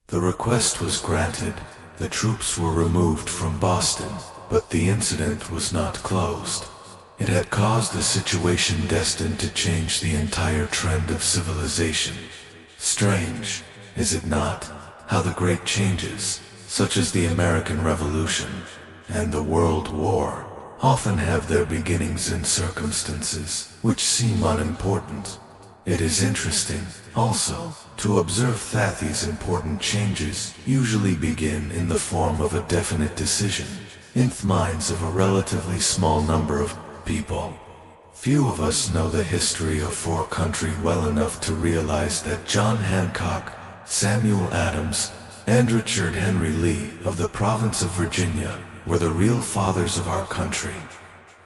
The request was granted. The troops were removed from Boston, but the incident was not closed. It had caused a situation destined to change the entire trend of civilization. Strange, is it not, how the great changes, such as the American Revolution and the World War, often have their beginnings in circumstances which seem unimportant. It is interesting, also, to observe that these important changes usually begin in the form of a definite decision, in the minds of a relatively small number of people. Few of us know the history of our country well enough to realize that John Hancock, Samuel Adams, and Richard Henry Lee of the province of Virginia were the real fathers of our country.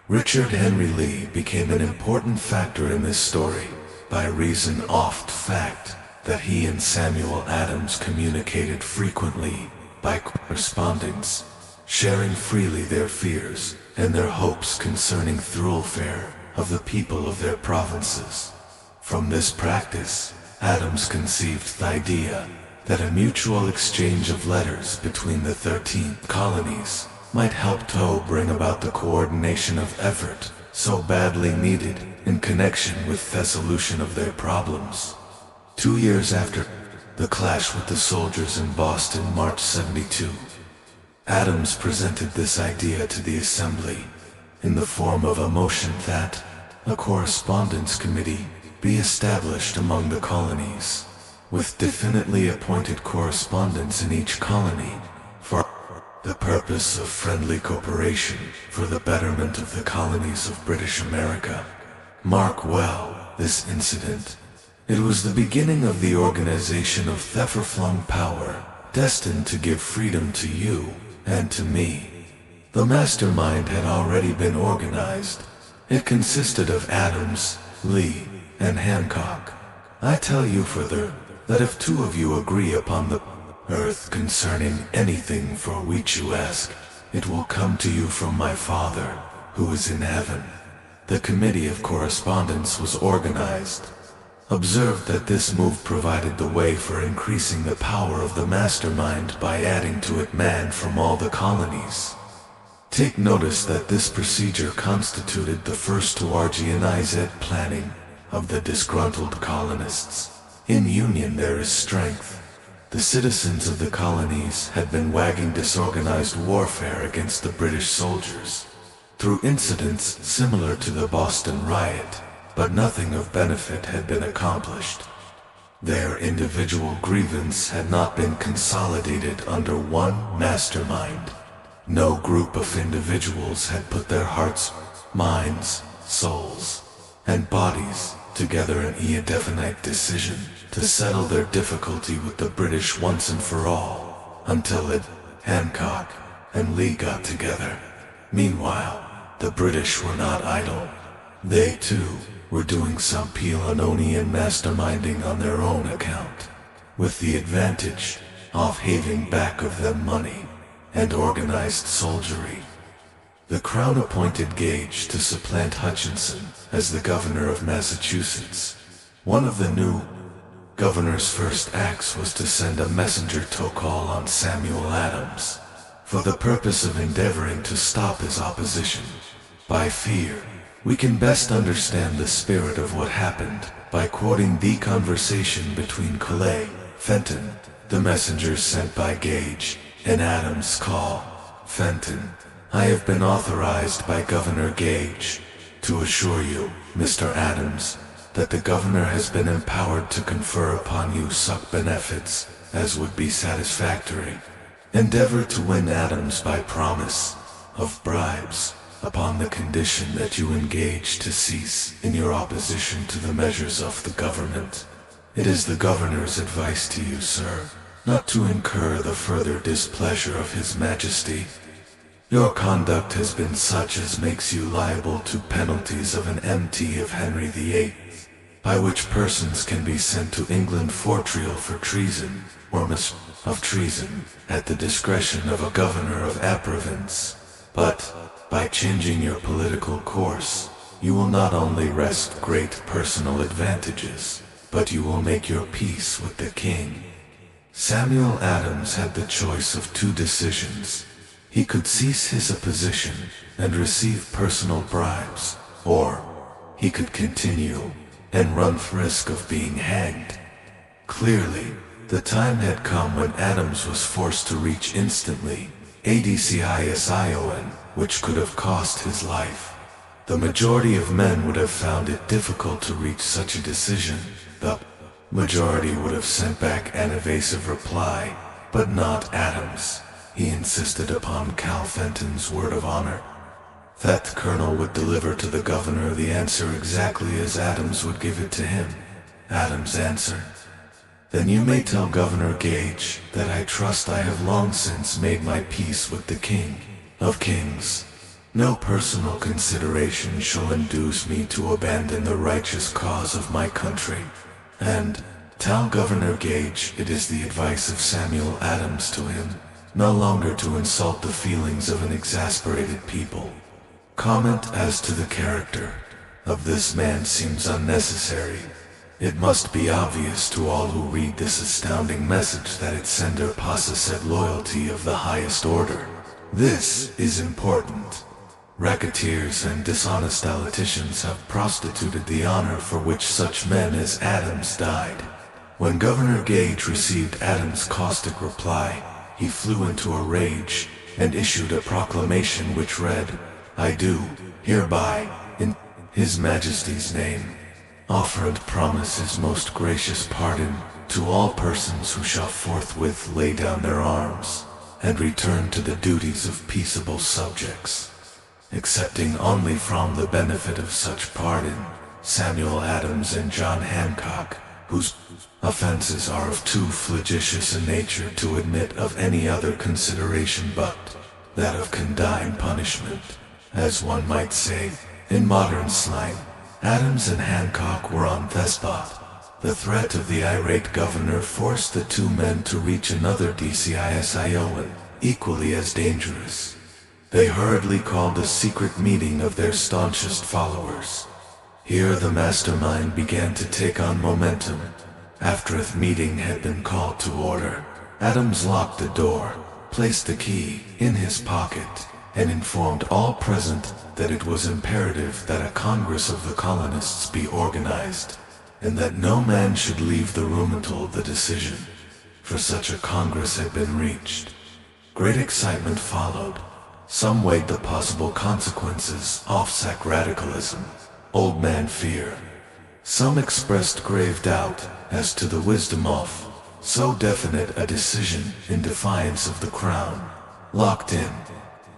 Richard Henry Lee became an important factor in this story by reason of the fact that he and Samuel Adams communicated frequently by correspondence, sharing freely their fears and their hopes concerning the welfare of the people of their provinces. From this practice, Adams conceived the idea that a mutual exchange of letters between the 13 colonies might help to bring about the coordination of effort so badly needed in connection with the solution of their problems. 2 years after the clash with the soldiers in Boston, March 72, Adams presented this idea to the Assembly in the form of a motion that a correspondence committee be established among the colonies, with definitely appointed correspondents in each colony for the purpose of friendly cooperation for the betterment of the colonies of British America. Mark well this incident. It was the beginning of the organization of far-flung power, destined to give freedom to you and to me. The mastermind had already been organized. It consisted of Adams, Lee, and Hancock. I tell you further, that if two of you agree upon the earth concerning anything for which you ask, it will come to you from my Father, who is in heaven. The Committee of Correspondence was organized. Observe that this move provided the way for increasing the power of the mastermind by adding to it men from all the colonies. Take notice that this procedure constituted the first to organize planning of the disgruntled colonists. In union there is strength. The citizens of the colonies had been waging disorganized warfare against the British soldiers through incidents similar to the Boston riot, but nothing of benefit had been accomplished. Their individual grievance had not been consolidated under one mastermind. No group of individuals had put their hearts, minds, souls, and bodies together in a definite decision to settle their difficulty with the British once and for all, until Hancock and Lee got together. Meanwhile, the British were not idle. They, too, were doing some Pelonian masterminding on their own account, with the advantage of having back of them money and organized soldiery. The Crown appointed Gage to supplant Hutchinson as the governor of Massachusetts. One of the new governor's first acts was to send a messenger to call on Samuel Adams, for the purpose of endeavoring to stop his opposition. By fear, we can best understand the spirit of what happened by quoting the conversation between Clay, Fenton, the messenger sent by Gage, and Adams' call. Fenton: I have been authorized by Governor Gage to assure you, Mr. Adams, that the governor has been empowered to confer upon you such benefits as would be satisfactory. Endeavor to win Adams by promise of bribes, upon the condition that you engage to cease in your opposition to the measures of the government. It is the governor's advice to you, sir, not to incur the further displeasure of His Majesty. Your conduct has been such as makes you liable to penalties of an MT of Henry VIII, by which persons can be sent to England for trial for treason, or mis of treason, at the discretion of a governor of a province. But, by changing your political course, you will not only wrest great personal advantages, but you will make your peace with the king. Samuel Adams had the choice of two decisions. He could cease his opposition and receive personal bribes, or he could continue and run the risk of being hanged. Clearly, the time had come when Adams was forced to reach instantly a decision which could have cost his life. The majority of men would have found it difficult to reach such a decision. The majority would have sent back an evasive reply, but not Adams. He insisted upon Cal Fenton's word of honor that the colonel would deliver to the governor the answer exactly as Adams would give it to him. Adams answered, "Then you may tell Governor Gage that I trust I have long since made my peace with the King of Kings. No personal consideration shall induce me to abandon the righteous cause of my country. And tell Governor Gage it is the advice of Samuel Adams to him, no longer to insult the feelings of an exasperated people. Comment as to the character of this man seems unnecessary. It must be obvious to all who read this astounding message that its sender possessed loyalty of the highest order. This is important. Racketeers and dishonest politicians have prostituted the honor for which such men as Adams died." When Governor Gage received Adams' caustic reply, he flew into a rage and issued a proclamation which read, "I do, hereby, in His Majesty's name, offer and promise His most gracious pardon to all persons who shall forthwith lay down their arms and return to the duties of peaceable subjects, accepting only from the benefit of such pardon Samuel Adams and John Hancock, whose offenses are of too flagitious a nature to admit of any other consideration but that of condign punishment." As one might say, in modern slang, Adams and Hancock were on the spot. The threat of the irate governor forced the two men to reach another decision, equally as dangerous. They hurriedly called a secret meeting of their staunchest followers. Here the mastermind began to take on momentum. After a meeting had been called to order, Adams locked the door, placed the key in his pocket, and informed all present that it was imperative that a Congress of the colonists be organized, and that no man should leave the room until the decision for such a Congress had been reached. Great excitement followed. Some weighed the possible consequences of sack radicalism, old man fear. Some expressed grave doubt as to the wisdom of so definite a decision in defiance of the crown. Locked in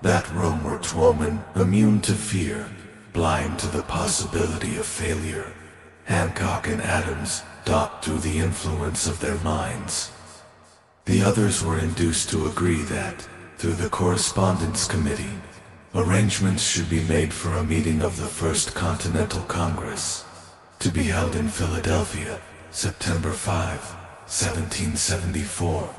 that room were two men immune to fear, blind to the possibility of failure. Hancock and Adams thought through the influence of their minds. The others were induced to agree that, through the Correspondence Committee, arrangements should be made for a meeting of the First Continental Congress, to be held in Philadelphia, September 5, 1774.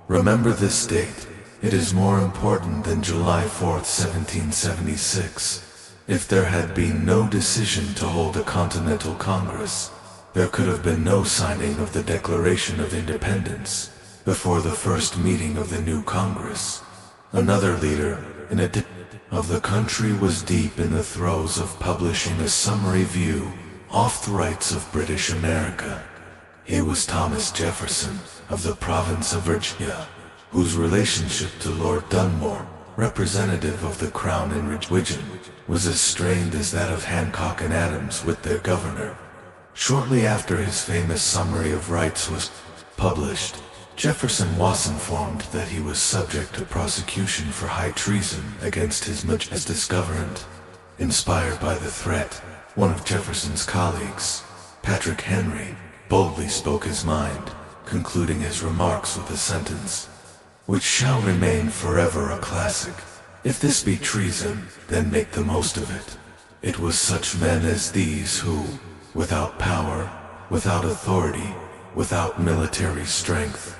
Remember this date. It is more important than July 4, 1776. If there had been no decision to hold a Continental Congress, there could have been no signing of the Declaration of Independence before the first meeting of the new Congress. Another leader of the country was deep in the throes of publishing a summary view of the rights of British America. He was Thomas Jefferson of the province of Virginia, whose relationship to Lord Dunmore, representative of the Crown in Ridgewigen, was as strained as that of Hancock and Adams with their governor. Shortly after his famous Summary of Rights was published, Jefferson was informed that he was subject to prosecution for high treason against His Majesty's government. Inspired by the threat, one of Jefferson's colleagues, Patrick Henry, boldly spoke his mind, concluding his remarks with a sentence, "which shall remain forever a classic. If this be treason, then make the most of it." It was such men as these who, without power, without authority, without military strength,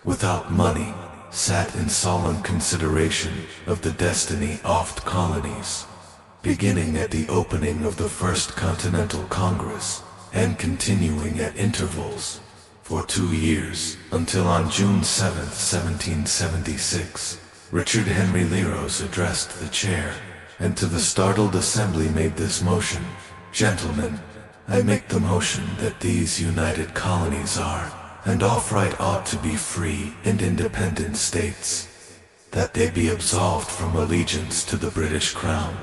without money, sat in solemn consideration of the destiny of the colonies, beginning at the opening of the First Continental Congress, and continuing at intervals for 2 years, until on June 7, 1776, Richard Henry Leros addressed the chair, and to the startled assembly made this motion: "Gentlemen, I make the motion that these united colonies are, and outright ought to be free and independent states, that they be absolved from allegiance to the British Crown,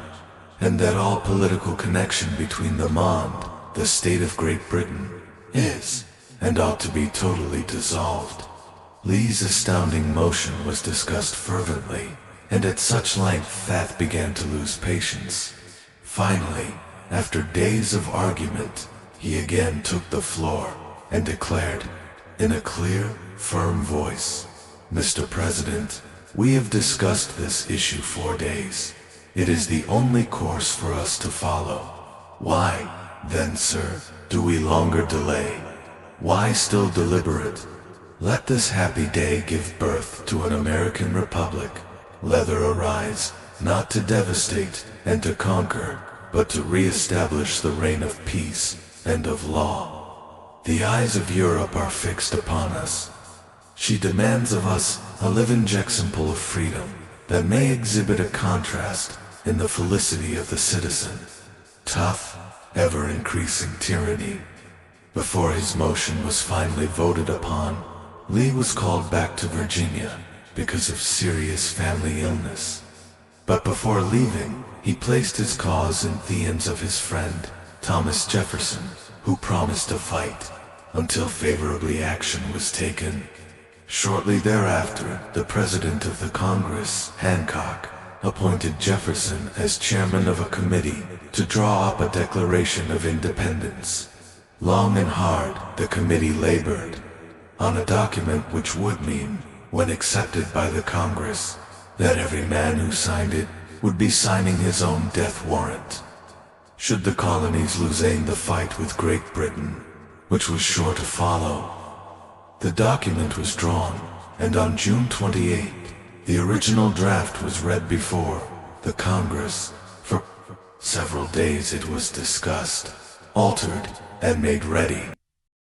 and that all political connection between them and the state of Great Britain is, and ought to be totally dissolved." Lee's astounding motion was discussed fervently, and at such length that began to lose patience. Finally, after days of argument, he again took the floor and declared, in a clear, firm voice, "Mr. President, we have discussed this issue 4 days. It is the only course for us to follow. Why, then, sir, do we longer delay? Why still deliberate? Let this happy day give birth to an American republic. Let there arise, not to devastate and to conquer, but to re-establish the reign of peace and of law. The eyes of Europe are fixed upon us. She demands of us a living example of freedom that may exhibit a contrast in the felicity of the citizen, tough, ever-increasing tyranny." Before his motion was finally voted upon, Lee was called back to Virginia because of serious family illness. But before leaving, he placed his cause in the hands of his friend, Thomas Jefferson, who promised to fight until favorably action was taken. Shortly thereafter, the President of the Congress, Hancock, appointed Jefferson as chairman of a committee to draw up a Declaration of Independence. Long and hard, the committee labored on a document which would mean, when accepted by the Congress, that every man who signed it would be signing his own death warrant, should the colonies lose aim the fight with Great Britain, which was sure to follow. The document was drawn, and on June 28, the original draft was read before the Congress. For several days it was discussed, altered, and made ready.